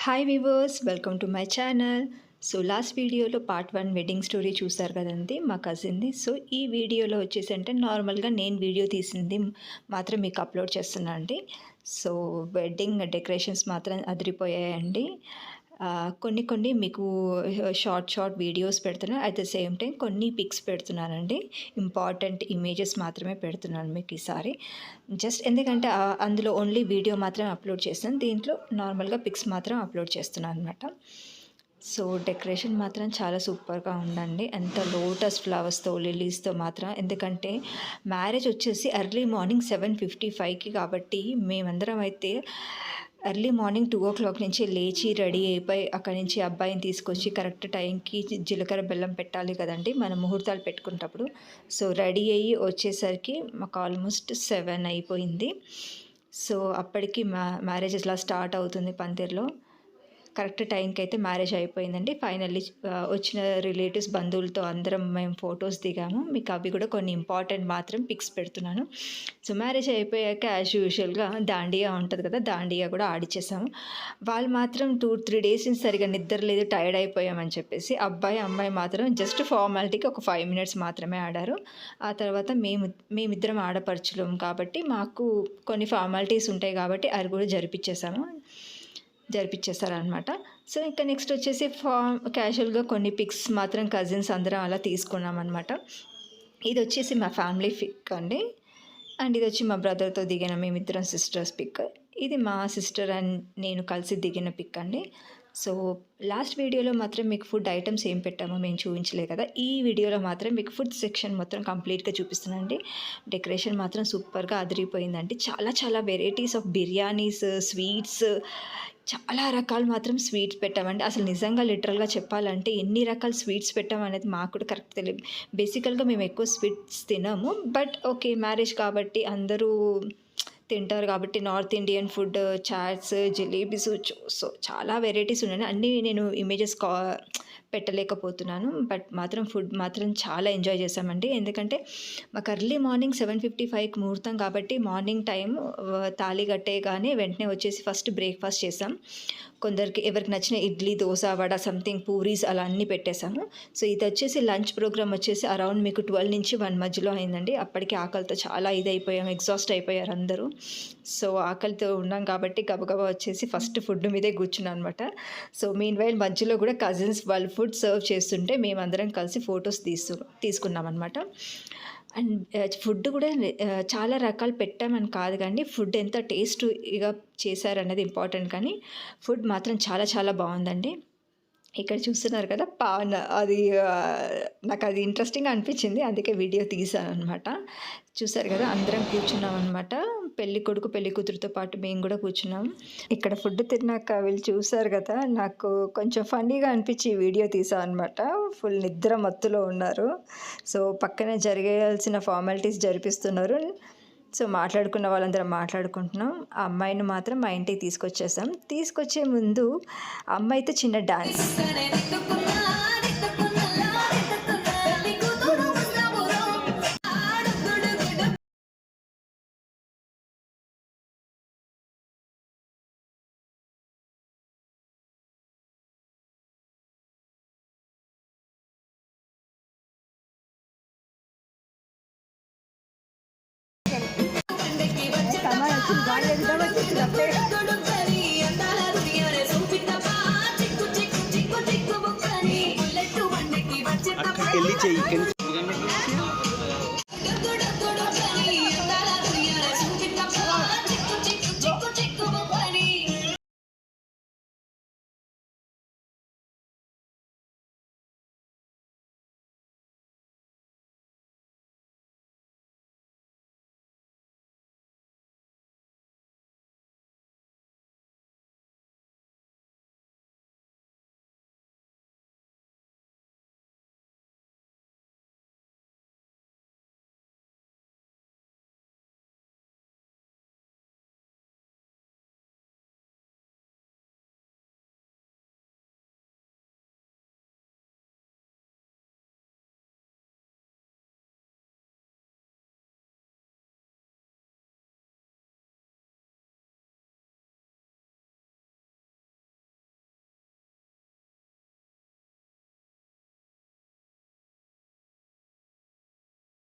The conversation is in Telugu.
Hi weavers, welcome to my channel. So last వీడియోలో పార్ట్ 1 వెడ్డింగ్ స్టోరీ చూసారు కదండి మా కజిన్ది. సో ఈ వీడియోలో వచ్చేసి అంటే నార్మల్గా నేను వీడియో తీసింది మాత్రం మీకు అప్లోడ్ చేస్తున్నా అండి. సో వెడ్డింగ్ డెకరేషన్స్ మాత్రం అదిరిపోయాయండి. కొన్ని మీకు షార్ట్ వీడియోస్ పెడుతున్నాను. అట్ ద సేమ్ టైం కొన్ని పిక్స్ పెడుతున్నానండి. ఇంపార్టెంట్ ఇమేజెస్ మాత్రమే పెడుతున్నాను మీకు ఈసారి. జస్ట్ ఎందుకంటే అందులో ఓన్లీ వీడియో మాత్రమే అప్లోడ్ చేస్తాను. దీంట్లో నార్మల్గా పిక్స్ మాత్రం అప్లోడ్ చేస్తున్నాను అనమాట. సో డెకరేషన్ మాత్రం చాలా సూపర్గా ఉందండి. ఎంత లోటస్ ఫ్లవర్స్తో లిలీస్తో మాత్రం. ఎందుకంటే మ్యారేజ్ వచ్చేసి ఎర్లీ మార్నింగ్ 7:55కి కాబట్టి మేమందరం అయితే ఎర్లీ మార్నింగ్ 2 నుంచి లేచి రెడీ అయిపోయి అక్కడి నుంచి అబ్బాయిని తీసుకొచ్చి కరెక్ట్ టైంకి జీలకర్ర బెల్లం పెట్టాలి కదండి మనం ముహూర్తాలు పెట్టుకున్నప్పుడు. సో రెడీ అయ్యి వచ్చేసరికి మాకు ఆల్మోస్ట్ 7 అయిపోయింది. సో అప్పటికి మ్యారేజ్ ఇలా స్టార్ట్ అవుతుంది పందిర్లో. కరెక్ట్ టైంకి అయితే మ్యారేజ్ అయిపోయిందండి. ఫైనల్లీ వచ్చిన రిలేటివ్స్ బంధువులతో అందరం మేము ఫొటోస్ దిగాము. మీకు అవి కూడా కొన్ని ఇంపార్టెంట్ మాత్రం పిక్స్ పెడుతున్నాను. సో మ్యారేజ్ అయిపోయాక యాజ్ యూజువల్గా దాండియా ఉంటుంది కదా, దాండియా కూడా ఆడిచ్చేసాము. వాళ్ళు మాత్రం 2-3 డేస్ నుంచి సరిగా నిద్ర లేదు, టైర్డ్ అయిపోయామని చెప్పేసి అబ్బాయి అమ్మాయి మాత్రం జస్ట్ ఫార్మాలిటీకి ఒక 5 మినిట్స్ మాత్రమే ఆడారు. ఆ తర్వాత మేమిద్దరం ఆడపడుచులం కాబట్టి మాకు కొన్ని ఫార్మాలిటీస్ ఉంటాయి కాబట్టి అది కూడా జరిపించేశారనమాట. సో ఇంకా నెక్స్ట్ వచ్చేసి క్యాజువల్గా కొన్ని పిక్స్ మాత్రం కజిన్స్ అందరం అలా తీసుకున్నాం అనమాట. ఇది వచ్చేసి మా ఫ్యామిలీ పిక్ అండి. అండ్ ఇది వచ్చి మా బ్రదర్తో దిగిన మేమిద్దరం సిస్టర్స్ పిక్. ఇది మా సిస్టర్ అండ్ నేను కలిసి దిగిన పిక్ అండి. సో లాస్ట్ వీడియోలో మాత్రం మీకు ఫుడ్ ఐటమ్స్ ఏం పెట్టామో మేము చూపించలే కదా. ఈ వీడియోలో మాత్రం మీకు ఫుడ్ సెక్షన్ మొత్తం కంప్లీట్గా చూపిస్తున్నానండి. డెకరేషన్ మాత్రం సూపర్గా అదిరిపోయిందండి. చాలా వెరైటీస్ ఆఫ్ బిర్యానీస్, స్వీట్స్, చాలా రకాలు మాత్రం స్వీట్స్ పెట్టామండి. అసలు నిజంగా లిటరల్గా చెప్పాలంటే ఎన్ని రకాల స్వీట్స్ పెట్టామనేది మాకు కూడా కరెక్ట్ తెలియదు. బేసికల్గా మేము ఎక్కువ స్వీట్స్ తినము, బట్ ఓకే మ్యారేజ్ కాబట్టి అందరూ తింటారు కాబట్టి north Indian food, chaats, jalebis, so చాలా వెరైటీస్ ఉన్నాయి. అన్నీ నేను ఇమేజెస్ పెట్టలేకపోతున్నాను, బట్ మాత్రం ఫుడ్ మాత్రం చాలా ఎంజాయ్ చేసామండి. ఎందుకంటే మాకు ఎర్లీ మార్నింగ్ 7:55కి ముహూర్తం కాబట్టి మార్నింగ్ టైం తాళి కట్టేగానే వెంటనే వచ్చేసి ఫస్ట్ బ్రేక్ఫాస్ట్ చేసాం. కొందరికి ఎవరికి నచ్చిన ఇడ్లీ, దోశ, వడ, సంథింగ్ పూరీస్ అలా అన్నీ పెట్టేశాము. సో ఇది వచ్చేసి లంచ్ ప్రోగ్రామ్ వచ్చేసి అరౌండ్ మీకు 12 నుంచి 1 మధ్యలో అయిందండి. అప్పటికి ఆకలితో చాలా ఇదైపోయాం, ఎగ్జాస్ట్ అయిపోయారు అందరూ. సో ఆకలితో ఉన్నాం కాబట్టి గబగబా వచ్చేసి ఫస్ట్ ఫుడ్ మీదే కూర్చున్నాం అనమాట. సో మీన్వైల్ మధ్యలో కూడా కజిన్స్ వాళ్ళు ఫుడ్ సర్వ్ చేస్తుంటే మేమందరం కలిసి ఫొటోస్ తీసుకున్నాం అనమాట. అండ్ ఫుడ్ కూడా చాలా రకాలు పెట్టామని కాదు కానీ ఫుడ్ ఎంత టేస్ట్గా చేశారనేది ఇంపార్టెంట్. కానీ ఫుడ్ మాత్రం చాలా బాగుందండి. ఇక్కడ చూస్తున్నారు కదా పాన్, అది నాకు అది ఇంట్రెస్టింగ్గా అనిపించింది, అందుకే వీడియో తీసాను అనమాట. చూసారు కదా అందరం కూర్చున్నాం అనమాట. పెళ్లి కొడుకు పెళ్లి కూతురుతో పాటు మేము కూడా కూర్చున్నాం. ఇక్కడ ఫుడ్ తిన్నాక వీళ్ళు చూసారు కదా, నాకు కొంచెం ఫన్నీగా అనిపించి వీడియో తీసాను అనమాట. ఫుల్ నిద్ర మత్తులో ఉన్నారు. సో పక్కనే జరిగేయాల్సిన ఫార్మాలిటీస్ జరిపిస్తున్నారు. సో మాట్లాడుకున్న వాళ్ళందరం మాట్లాడుకుంటున్నాం. ఆ అమ్మాయిని మాత్రం మా ఇంటికి తీసుకొచ్చేసాం. తీసుకొచ్చే ముందు అమ్మాయితో చిన్న డాన్స్. అక్కడికి వెళ్ళి చెయ్యి.